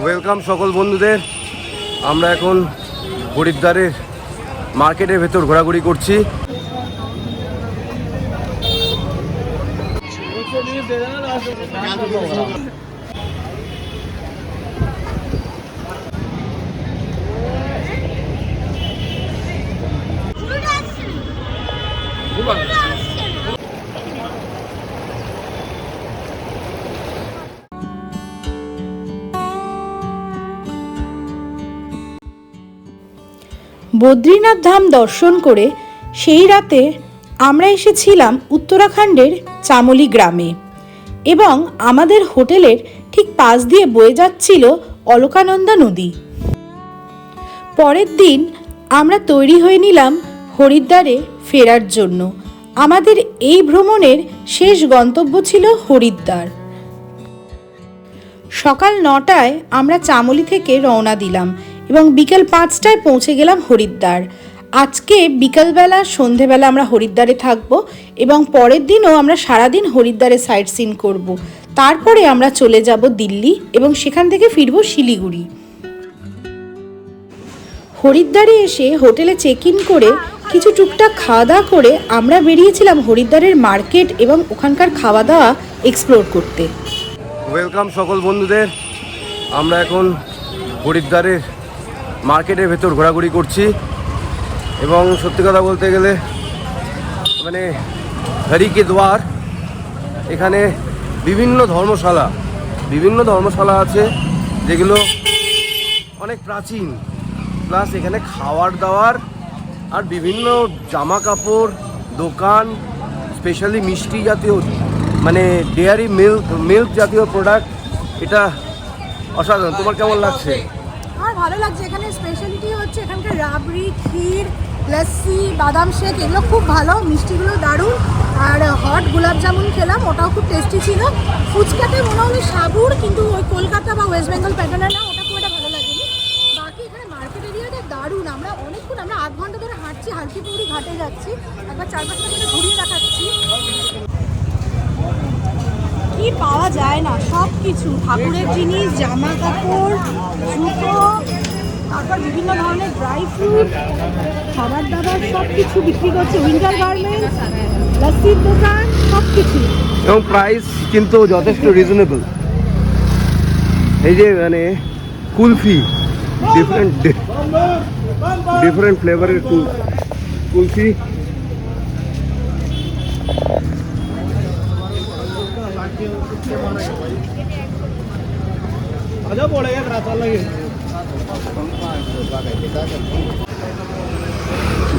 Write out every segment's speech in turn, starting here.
Welcome সকল বন্ধুদের। আমরা এখন হরিদ্বারের মার্কেটের ভেতর ঘোরাঘুরি করছি। বদ্রীনাথ ধাম দর্শন করে সেই রাতে আমরা এসেছিলাম উত্তরাখণ্ডের চামোলি গ্রামে এবং আমাদের হোটেলের ঠিক পাশ দিয়ে বয়ে যাচ্ছিল অলকানন্দা নদী। পরের দিন আমরা তৈরি হয়ে নিলাম হরিদ্বারে ফেরার জন্য। আমাদের এই ভ্রমণের শেষ গন্তব্য ছিল হরিদ্বার। সকাল 9টায় আমরা চামোলি থেকে রওনা দিলাম এবং বিকেল 5টায় পৌঁছে গেলাম হরিদ্বার। আজকে বিকালবেলা সন্ধেবেলা আমরা হরিদ্বারে থাকব এবং পরের দিনও আমরা সারাদিন হরিদ্বারে সাইট সিন করব। তারপরে আমরা চলে যাব দিল্লি এবং সেখান থেকে ফিরব শিলিগুড়ি। হরিদ্বারে এসে হোটেলে চেক ইন করে কিছু টুকটাক খাওয়া দাওয়া করে আমরা বেরিয়েছিলাম হরিদ্বারের মার্কেট এবং ওখানকার খাওয়া দাওয়া এক্সপ্লোর করতে। ওয়েলকাম সকল বন্ধুদের। আমরা এখন হরিদ্বারের মার্কেটের ভেতর ঘোরাঘুরি করছি এবং সত্যি কথা বলতে গেলে মানে হরি কে দ্বার, এখানে বিভিন্ন ধর্মশালা আছে যেগুলো অনেক প্রাচীন, প্লাস এখানে খাওয়ার দাওয়ার আর বিভিন্ন জামা কাপড় দোকান, স্পেশালি মিষ্টি জাতীয় মানে ডেয়ারি মিল্ক জাতীয় প্রোডাক্ট, এটা অসাধারণ। তোমার কেমন লাগছে? আমার ভালো লাগছে। এখানে স্পেশালিটি হচ্ছে এখানকার রাবড়ি, ক্ষীর, লস্যি, বাদাম শেক, এগুলো খুব ভালো, মিষ্টিগুলো দারুণ। আর হট গোলাপ জামুন খেলাম, ওটাও খুব টেস্টি ছিল। ফুচকাতে মনে হলো সাবুর, কিন্তু ওই কলকাতা বা ওয়েস্ট বেঙ্গল প্যাটার্নের না, ওটা খুব একটা ভালো লাগেনি। বাকি এখানে মার্কেট এরিয়াটা দারুণ। আমরা আমরা 8 ঘন্টা ধরে হাঁটছি, হালকিপুরি ঘাটে যাচ্ছি। একবার চারপাশটা করে ঘুরিয়ে দেখাচ্ছি। কি পাওয়া যায় না, সব কিছু ঠাকুরের জিনিস, জামা কাপড়, জুতো, তারপর বিভিন্ন ধরনের ড্রাই ফ্রুট, খাবার দাবার সব কিছু বিক্রি করছে। উইন্টার গার্মেন্টস, লস্যির দোকান, সব কিছু। এবং প্রাইস কিন্তু যথেষ্ট রিজনেবল। এই যে মানে কুলফি, ডিফারেন্ট ফ্লেভারের কুলফি,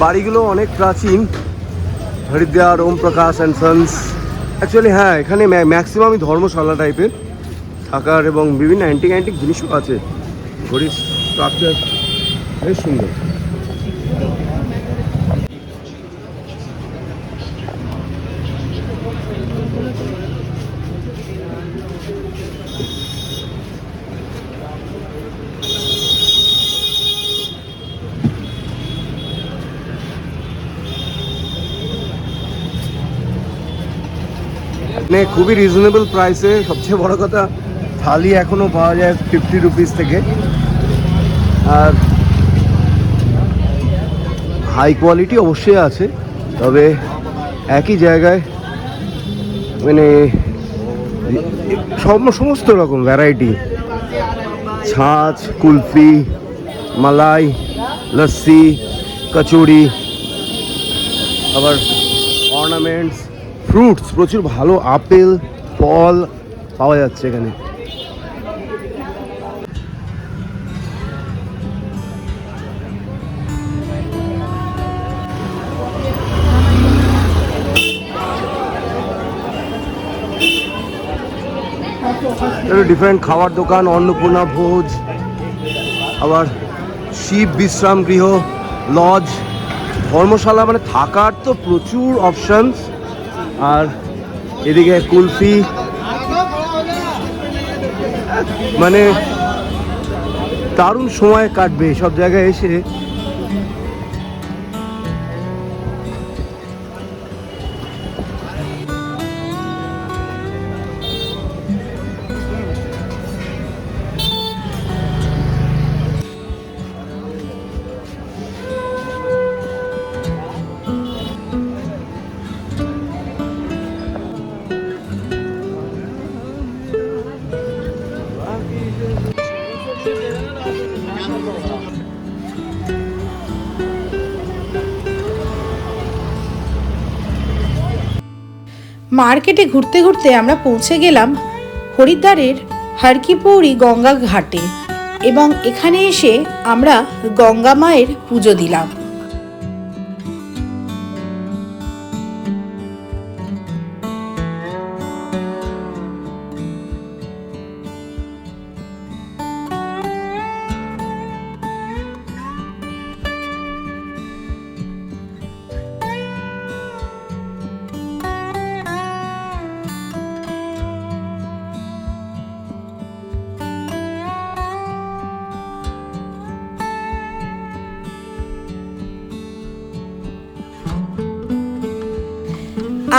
বাড়িগুলো অনেক প্রাচীন। হরিদ্বার ওম প্রকাশ অ্যান্ড সন্স। অ্যাকচুয়ালি হ্যাঁ, এখানে ম্যাক্সিমামই ধর্মশালা টাইপের থাকার এবং বিভিন্ন অ্যান্টিক জিনিসও আছে। ঘড়ির স্ট্রাকচার বেশ সুন্দর। মানে খুবই রিজনেবল প্রাইসে। সবচেয়ে বড় কথা, থালি এখনও পাওয়া যায় 50 রুপিস থেকে। আর হাই কোয়ালিটি অবশ্যই আছে, তবে একই জায়গায় মানে সমস্ত রকম ভ্যারাইটি, ছাঁচ, কুলফি, মালাই, লস্যি, কচুরি, আবার অর্নামেন্টস, ফ্রুটস, প্রচুর ভালো আপেল, ফল পাওয়া যাচ্ছে এখানে। ডিফারেন্ট খাওয়ার দোকান, অন্নপূর্ণা ভোজ, আবার শিব বিশ্রাম গৃহ, লজ, ধর্মশালা, মানে থাকার তো প্রচুর অপশনস। আর এদিকে কুলফি, মানে দারুণ সময় কাটবে সব জায়গায় এসে। মার্কেটে ঘুরতে ঘুরতে আমরা পৌঁছে গেলাম হরিদ্বারের হরকিপৌরি গঙ্গা ঘাটে এবং এখানে এসে আমরা গঙ্গা মায়ের পুজো দিলাম।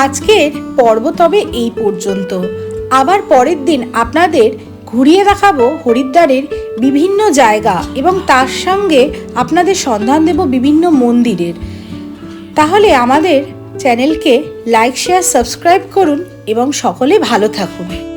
আজকের পর্ব তবে এই পর্যন্ত। আবার পরের দিন আপনাদের ঘুরিয়ে দেখাবো হরিদ্বারের বিভিন্ন জায়গা এবং তার সঙ্গে আপনাদের সন্ধান দেব বিভিন্ন মন্দিরের। তাহলে আমাদের চ্যানেলকে লাইক, শেয়ার, সাবস্ক্রাইব করুন এবং সকলে ভালো থাকুন।